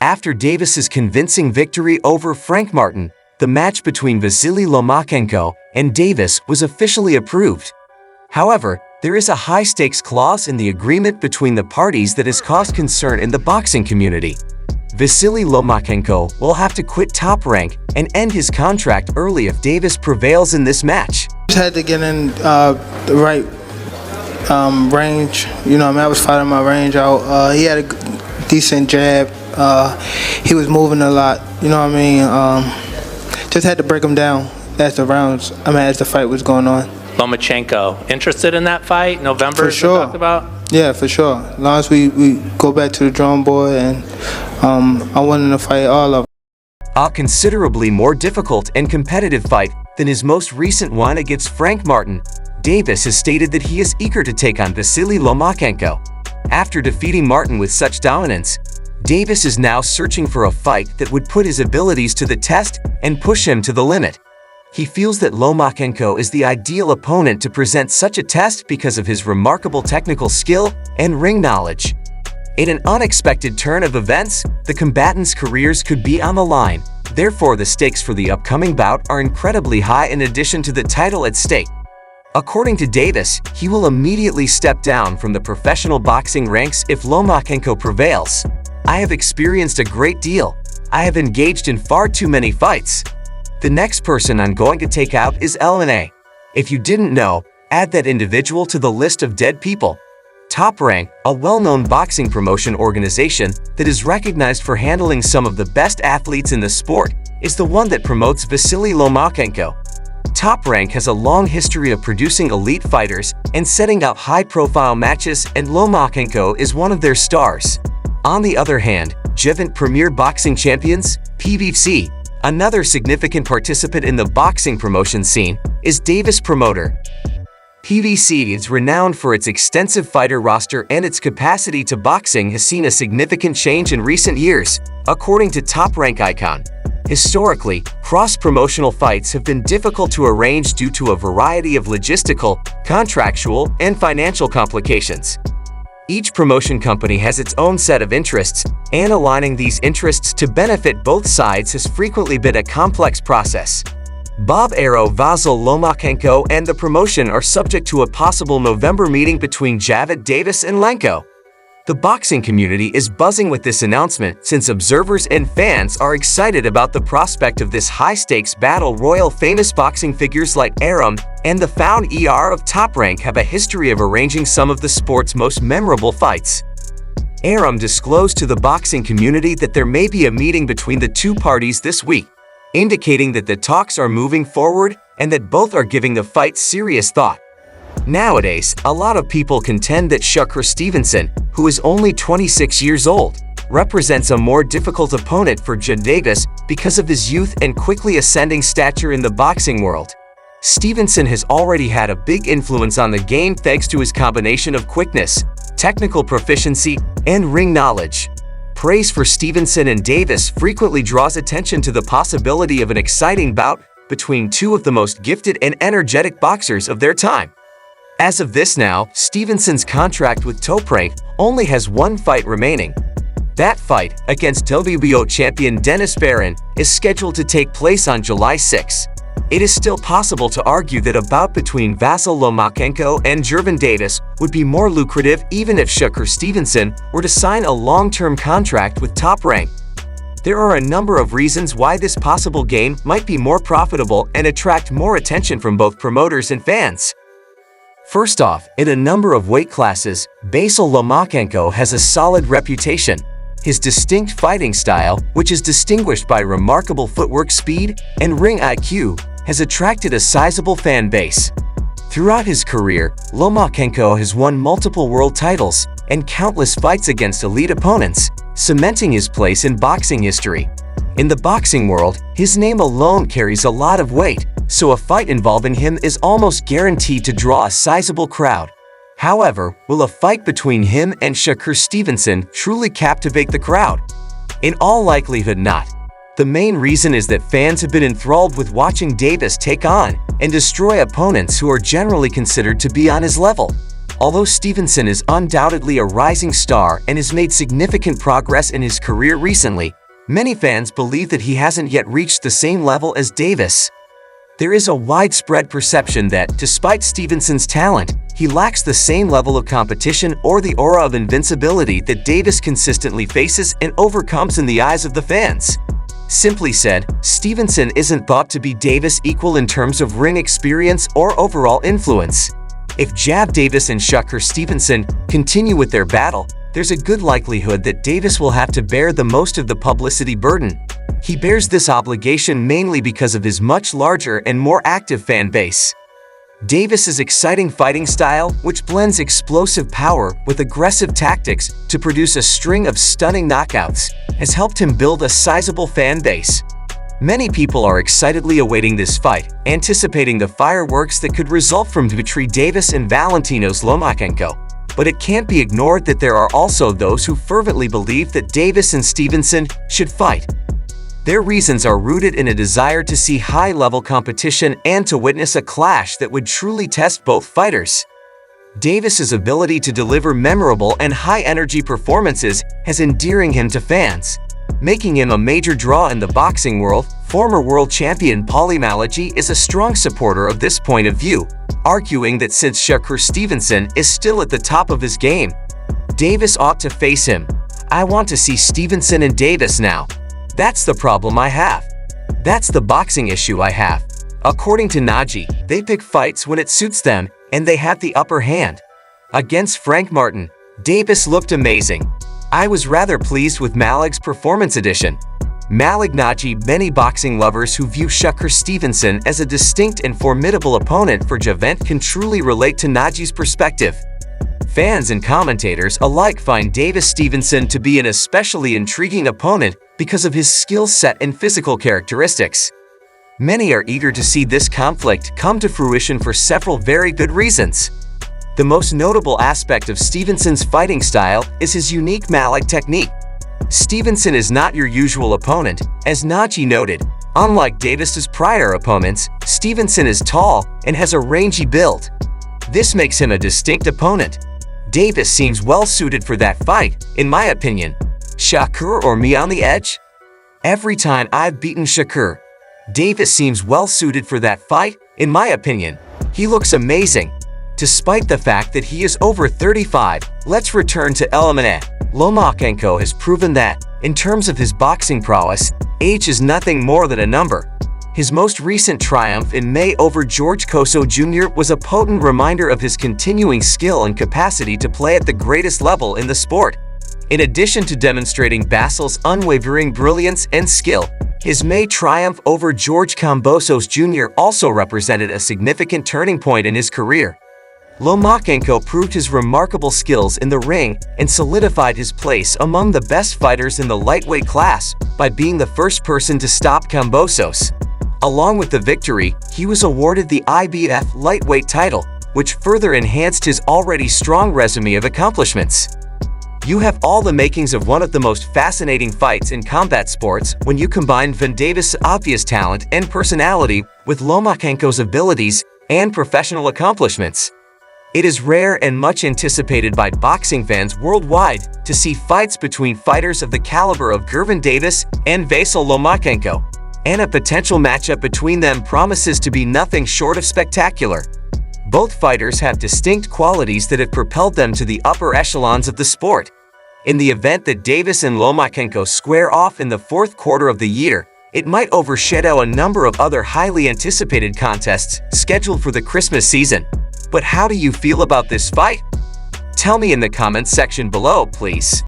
After Davis's convincing victory over Frank Martin, the match between Vasily Lomachenko and Davis was officially approved. However, there is a high-stakes clause in the agreement between the parties that has caused concern in the boxing community. Vasily Lomachenko will have to quit Top Rank and end his contract early if Davis prevails in this match. Just had to get in the right range. I was fighting my range out. He had a decent jab. He was moving a lot. Just had to break him down as the fight was going on. Lomachenko, interested in that fight? November, for sure. Talked about? Yeah, for sure. As long as we go back to the drawing board, and I wanted to fight all of them. A considerably more difficult and competitive fight than his most recent one against Frank Martin, Davis has stated that he is eager to take on Vasily Lomachenko. After defeating Martin with such dominance, Davis is now searching for a fight that would put his abilities to the test and push him to the limit. He feels that Lomachenko is the ideal opponent to present such a test because of his remarkable technical skill and ring knowledge. In an unexpected turn of events, the combatants' careers could be on the line. Therefore, the stakes for the upcoming bout are incredibly high in addition to the title at stake. According to Davis, he will immediately step down from the professional boxing ranks if Lomachenko prevails. "I have experienced a great deal. I have engaged in far too many fights. The next person I'm going to take out is LNA. If you didn't know, add that individual to the list of dead people." Top Rank, a well-known boxing promotion organization that is recognized for handling some of the best athletes in the sport, is the one that promotes Vasily Lomachenko. Top Rank has a long history of producing elite fighters and setting up high-profile matches, and Lomachenko is one of their stars. On the other hand, Gervonta Premier Boxing Champions, PBC, another significant participant in the boxing promotion scene, is Davis' promoter. PBC is renowned for its extensive fighter roster, and its capacity to boxing has seen a significant change in recent years, according to Top Rank icon. Historically, cross-promotional fights have been difficult to arrange due to a variety of logistical, contractual, and financial complications. Each promotion company has its own set of interests, and aligning these interests to benefit both sides has frequently been a complex process. Bob Arrow, Vasily Lomachenko, and the promotion are subject to a possible November meeting between Gervonta Davis and Lenko. The boxing community is buzzing with this announcement since observers and fans are excited about the prospect of this high-stakes battle royal. Famous boxing figures like Arum and the found ER of Top Rank have a history of arranging some of the sport's most memorable fights. Arum disclosed to the boxing community that there may be a meeting between the two parties this week, indicating that the talks are moving forward and that both are giving the fight serious thought. Nowadays, a lot of people contend that Stevenson, who is only 26 years old, represents a more difficult opponent for Davis because of his youth and quickly ascending stature in the boxing world. Stevenson has already had a big influence on the game thanks to his combination of quickness, technical proficiency, and ring knowledge. Praise for Stevenson and Davis frequently draws attention to the possibility of an exciting bout between two of the most gifted and energetic boxers of their time. As of this now, Stevenson's contract with Top Rank only has one fight remaining. That fight, against WBO champion Dennis Barron, is scheduled to take place on July 6. It is still possible to argue that a bout between Vasily Lomachenko and Gervonta Davis would be more lucrative even if Stevenson were to sign a long-term contract with Top Rank. There are a number of reasons why this possible game might be more profitable and attract more attention from both promoters and fans. First off, in a number of weight classes, Vasily Lomachenko has a solid reputation. His distinct fighting style, which is distinguished by remarkable footwork speed and ring IQ, has attracted a sizable fan base. Throughout his career, Lomachenko has won multiple world titles and countless fights against elite opponents, cementing his place in boxing history. In the boxing world, his name alone carries a lot of weight, so a fight involving him is almost guaranteed to draw a sizable crowd. However, will a fight between him and Stevenson truly captivate the crowd? In all likelihood not. The main reason is that fans have been enthralled with watching Davis take on and destroy opponents who are generally considered to be on his level. Although Stevenson is undoubtedly a rising star and has made significant progress in his career recently, many fans believe that he hasn't yet reached the same level as Davis. There is a widespread perception that, despite Stevenson's talent, he lacks the same level of competition or the aura of invincibility that Davis consistently faces and overcomes in the eyes of the fans. Simply said, Stevenson isn't thought to be Davis' equal in terms of ring experience or overall influence. If Jav Davis and Shakur Stevenson continue with their battle, there's a good likelihood that Davis will have to bear the most of the publicity burden. He bears this obligation mainly because of his much larger and more active fan base. Davis's exciting fighting style, which blends explosive power with aggressive tactics to produce a string of stunning knockouts, has helped him build a sizable fan base. Many people are excitedly awaiting this fight, anticipating the fireworks that could result from Dmitry Davis and Valentino's Lomachenko. But it can't be ignored that there are also those who fervently believe that Davis and Stevenson should fight. Their reasons are rooted in a desire to see high-level competition and to witness a clash that would truly test both fighters. Davis's ability to deliver memorable and high-energy performances has endearing him to fans, making him a major draw in the boxing world. Former world champion Paulie Malaghy is a strong supporter of this point of view, arguing that since Shakur Stevenson is still at the top of his game, Davis ought to face him. I want to see Stevenson and Davis now. That's the problem I have. That's the boxing issue I have. According to Najee, they pick fights when it suits them, and they have the upper hand. Against Frank Martin, Davis looked amazing. I was rather pleased with Malik's performance edition. Malik Najee. Many boxing lovers who view Shakur Stevenson as a distinct and formidable opponent for Gervonta can truly relate to Najee's perspective. Fans and commentators alike find Davis Stevenson to be an especially intriguing opponent because of his skill set and physical characteristics. Many are eager to see this conflict come to fruition for several very good reasons. The most notable aspect of Stevenson's fighting style is his unique Malik technique. Stevenson is not your usual opponent, as Najee noted. Unlike Davis's prior opponents, Stevenson is tall and has a rangy build. This makes him a distinct opponent. Davis seems well suited for that fight, in my opinion. Shakur or me on the edge? Every time I've beaten Shakur, Davis seems well suited for that fight, in my opinion. He looks amazing. Despite the fact that he is over 35, let's return to Lomachenko. Lomachenko has proven that, in terms of his boxing prowess, age is nothing more than a number. His most recent triumph in May over George Koso Jr. was a potent reminder of his continuing skill and capacity to play at the greatest level in the sport. In addition to demonstrating Basil's unwavering brilliance and skill, his May triumph over George Kambosos Jr. also represented a significant turning point in his career. Lomachenko proved his remarkable skills in the ring and solidified his place among the best fighters in the lightweight class by being the first person to stop Kambosos. Along with the victory, he was awarded the IBF lightweight title, which further enhanced his already strong resume of accomplishments. You have all the makings of one of the most fascinating fights in combat sports when you combine Davis' obvious talent and personality with Lomachenko's abilities and professional accomplishments. It is rare and much anticipated by boxing fans worldwide to see fights between fighters of the caliber of Gervonta Davis and Vasyl Lomachenko, and a potential matchup between them promises to be nothing short of spectacular. Both fighters have distinct qualities that have propelled them to the upper echelons of the sport. In the event that Davis and Lomachenko square off in the fourth quarter of the year, it might overshadow a number of other highly anticipated contests scheduled for the Christmas season. But how do you feel about this fight? Tell me in the comments section below, please.